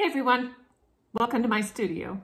Hey everyone, welcome to my studio.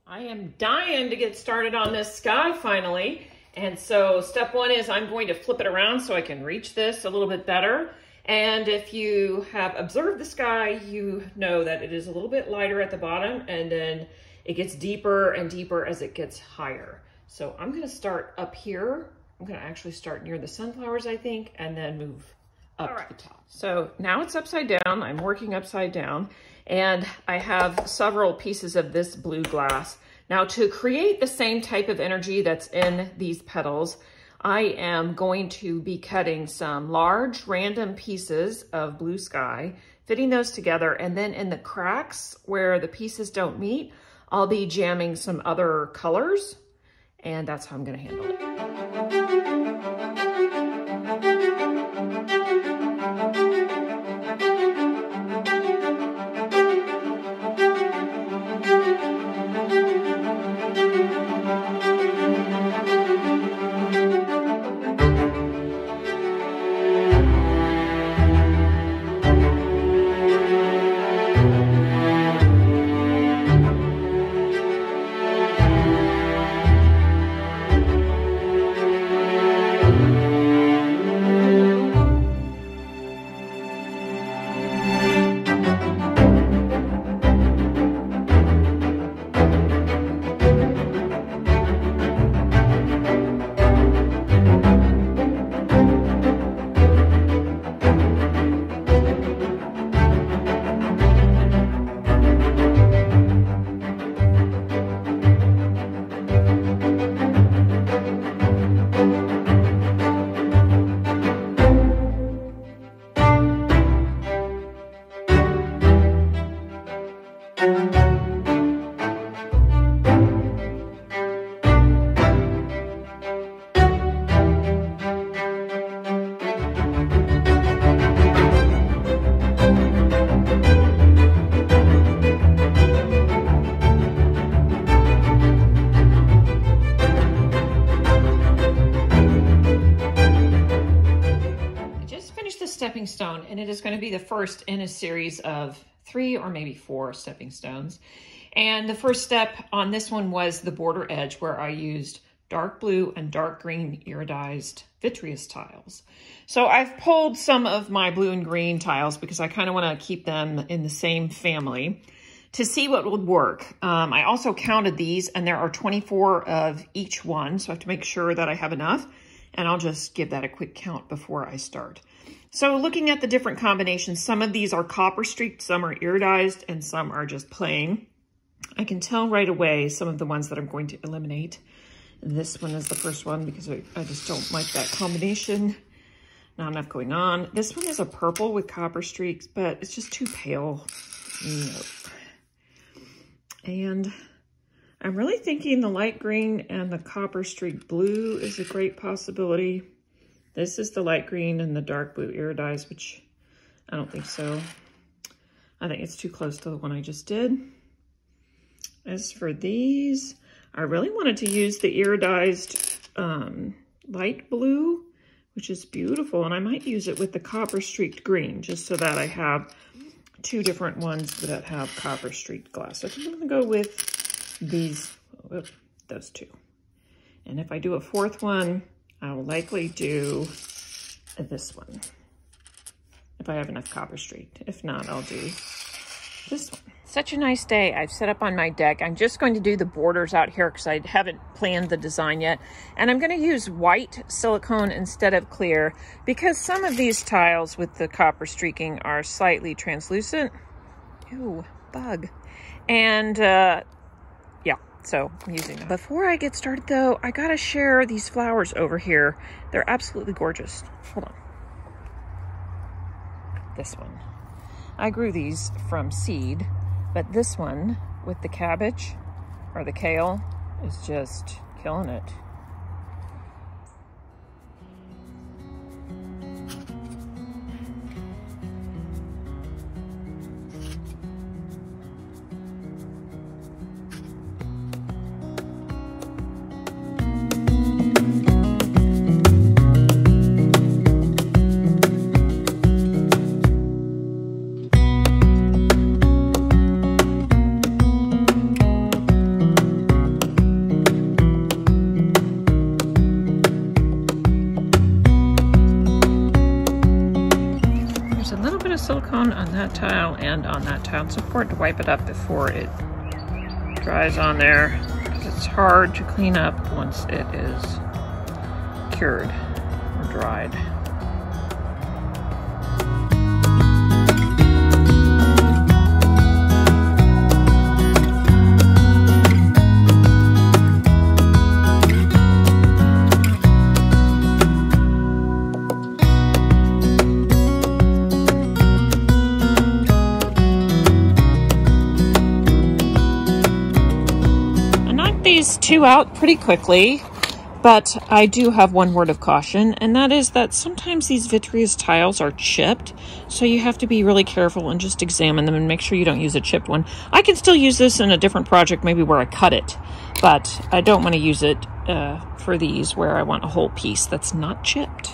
I am dying to get started on this sky finally. And so step one is I'm going to flip it around so I can reach this a little bit better. And if you have observed the sky, you know that it is a little bit lighter at the bottom and then it gets deeper and deeper as it gets higher. So I'm going to start up here. I'm going to actually start near the sunflowers, I think, and then move up to the top. So now it's upside down. I'm working upside down and I have several pieces of this blue glass. Now to create the same type of energy that's in these petals, I am going to be cutting some large random pieces of blue sky, fitting those together, and then in the cracks where the pieces don't meet, I'll be jamming some other colors, and that's how I'm gonna handle it. Stepping stone, and it is going to be the first in a series of 3 or maybe 4 stepping stones. And the first step on this one was the border edge, where I used dark blue and dark green iridized vitreous tiles. So I've pulled some of my blue and green tiles because I kind of want to keep them in the same family to see what would work. I also counted these, and there are 24 of each one, so I have to make sure that I have enough, and I'll just give that a quick count before I start. So looking at the different combinations, some of these are copper streaked, some are iridized, and some are just plain. I can tell right away some of the ones that I'm going to eliminate. This one is the first one because I just don't like that combination. Not enough going on. This one is a purple with copper streaks, but it's just too pale. Nope. And I'm really thinking the light green and the copper streaked blue is a great possibility. This is the light green and the dark blue iridized, which I don't think so. I think it's too close to the one I just did. As for these, I really wanted to use the iridized light blue, which is beautiful. And I might use it with the copper streaked green, just so that I have 2 different ones that have copper streaked glass. So I think I'm gonna go with these, those 2. And if I do a 4th one, I'll likely do this one, if I have enough copper streaked. If not, I'll do this one. Such a nice day. I've set up on my deck. I'm just going to do the borders out here because I haven't planned the design yet. And I'm going to use white silicone instead of clear because some of these tiles with the copper streaking are slightly translucent. Ew, bug. And yeah, so I'm using that. Before I get started though, I gotta share these flowers over here. They're absolutely gorgeous. Hold on. This one. I grew these from seed, but this one with the cabbage or the kale is just killing it. and on that towel. It's important to wipe it up before it dries on there, because it's hard to clean up once it is cured or dried. These two out pretty quickly, but I do have one word of caution, and that is that sometimes these vitreous tiles are chipped, so you have to be really careful and just examine them and make sure you don't use a chipped one. I can still use this in a different project, maybe where I cut it, but I don't want to use it for these where I want a whole piece that's not chipped.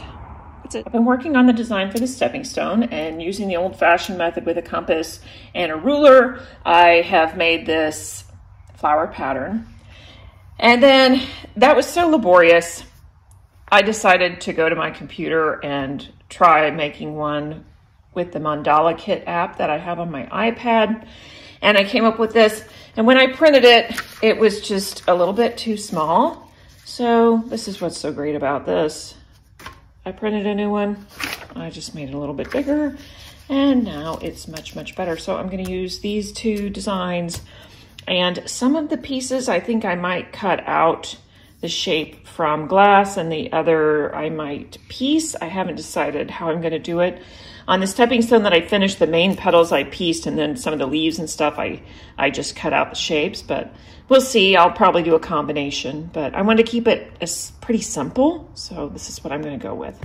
That's it. I've been working on the design for the stepping stone, and using the old-fashioned method with a compass and a ruler, I have made this flower pattern. And then that was so laborious, I decided to go to my computer and try making one with the Mandala Kit app that I have on my iPad. And I came up with this. And when I printed it, it was just a little bit too small. So this is what's so great about this. I printed a new one. I just made it a little bit bigger. And now it's much, much better. So I'm going to use these two designs. And some of the pieces, I think I might cut out the shape from glass, and the other I might piece. I haven't decided how I'm going to do it. On the stepping stone that I finished, the main petals I pieced, and then some of the leaves and stuff, I just cut out the shapes. But we'll see. I'll probably do a combination. But I want to keep it pretty simple, so this is what I'm going to go with.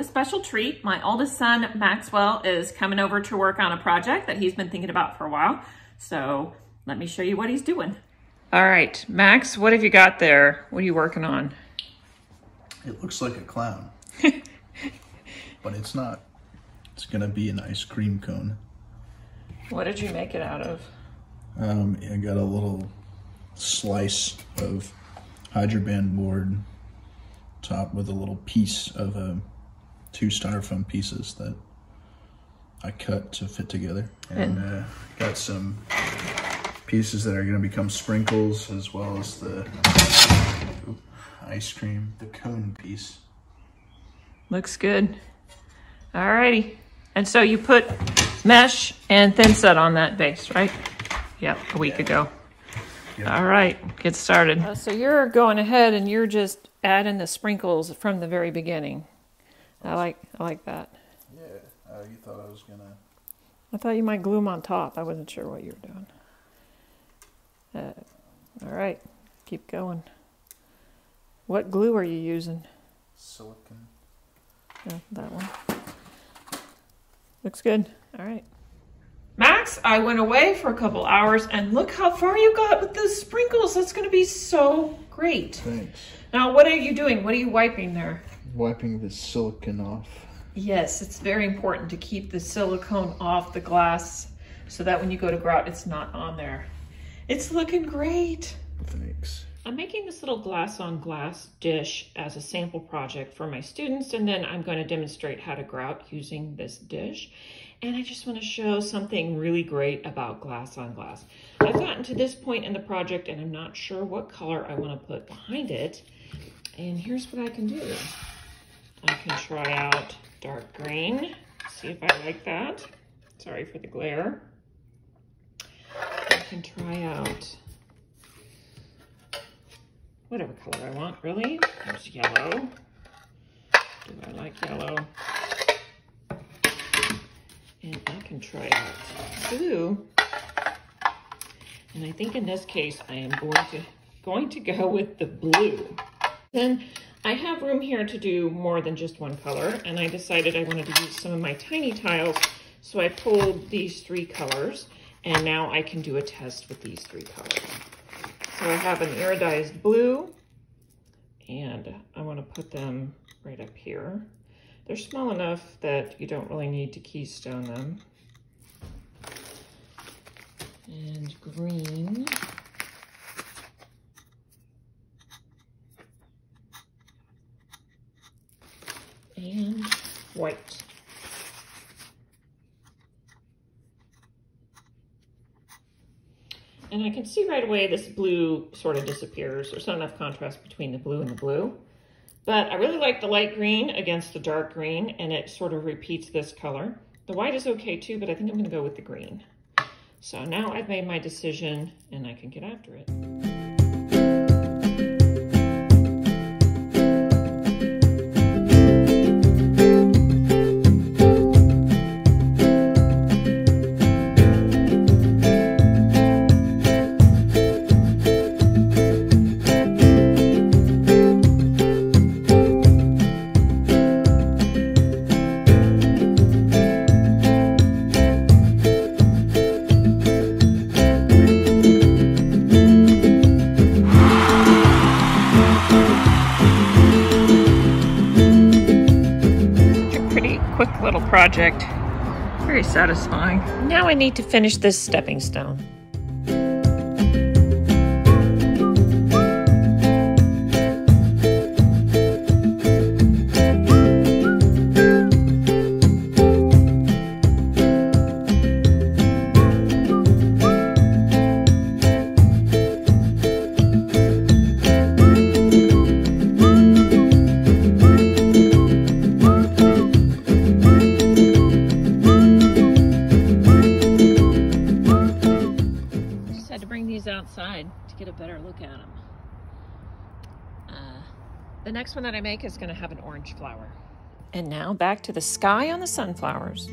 Special treat. My oldest son, Maxwell, is coming over to work on a project that he's been thinking about for a while. So let me show you what he's doing. All right, Max, what have you got there? What are you working on? It looks like a clown, but it's not. It's gonna be an ice cream cone. What did you make it out of? I got a little slice of Hydraband board topped with a little piece of two styrofoam pieces that I cut to fit together, and got some pieces that are going to become sprinkles, as well as the ice cream, the cone piece. Looks good. Alrighty. And so you put mesh and thin set on that base, right? Yep, a week ago. Yep. All right, get started. So you're going ahead and you're just adding the sprinkles from the very beginning. I like that. Yeah, you thought I was gonna... I thought you might glue them on top. I wasn't sure what you were doing. All right, keep going. What glue are you using? Silicone. Yeah, that one. Looks good. All right. Max, I went away for a couple hours and look how far you got with those sprinkles. That's going to be so great. Thanks. Now, what are you doing? What are you wiping there? Wiping the silicone off. Yes, it's very important to keep the silicone off the glass so that when you go to grout, it's not on there. It's looking great. Thanks. I'm making this little glass-on-glass dish as a sample project for my students, and then I'm going to demonstrate how to grout using this dish. And I just want to show something really great about glass-on-glass. I've gotten to this point in the project, and I'm not sure what color I want to put behind it. And here's what I can do. I can try out dark green, see if I like that. Sorry for the glare. I can try out whatever color I want, really. There's yellow. Do I like yellow? And I can try out blue. And I think in this case, I am going to go with the blue. Then I have room here to do more than just one color, and I decided I wanted to use some of my tiny tiles, so I pulled these 3 colors, and now I can do a test with these 3 colors. So I have an iridized blue, and I want to put them right up here. They're small enough that you don't really need to keystone them. And green. And white. And I can see right away this blue sort of disappears. There's not enough contrast between the blue and the blue. But I really like the light green against the dark green, and it sort of repeats this color. The white is okay too, but I think I'm gonna go with the green. So now I've made my decision and I can get after it. Little project, very satisfying. Now I need to finish this stepping stone. Outside to get a better look at them. The next one that I make is going to have an orange flower. And now back to the sky on the sunflowers.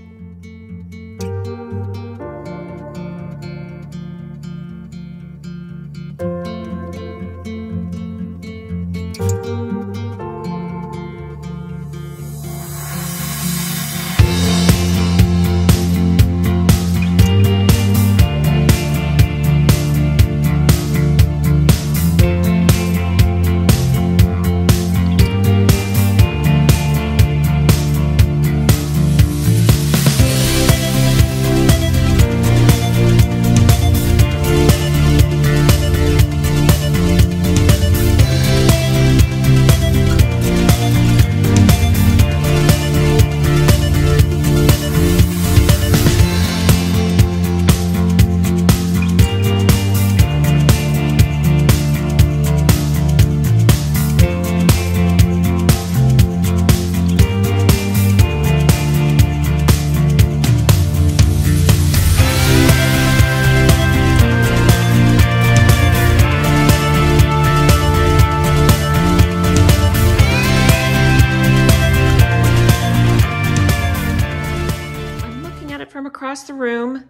across the room,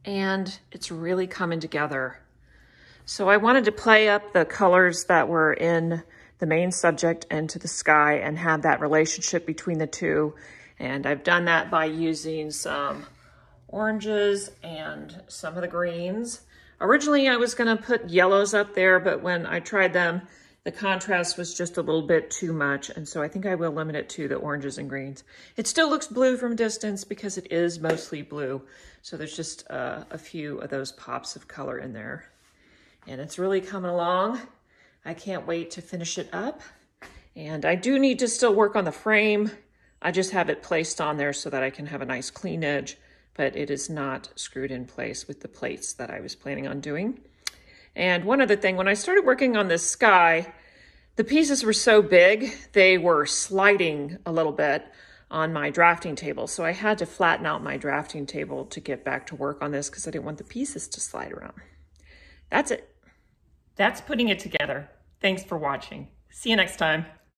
and it's really coming together. So I wanted to play up the colors that were in the main subject and to the sky and have that relationship between the two. And I've done that by using some oranges and some of the greens. Originally, I was gonna put yellows up there, but when I tried them, the contrast was just a little bit too much. And so I think I will limit it to the oranges and greens. It still looks blue from a distance because it is mostly blue. So there's just a few of those pops of color in there. And it's really coming along. I can't wait to finish it up. And I do need to still work on the frame. I just have it placed on there so that I can have a nice clean edge, but it is not screwed in place with the plates that I was planning on doing. And one other thing, when I started working on this sky, the pieces were so big, they were sliding a little bit on my drafting table. So I had to flatten out my drafting table to get back to work on this because I didn't want the pieces to slide around. That's it. That's putting it together. Thanks for watching. See you next time.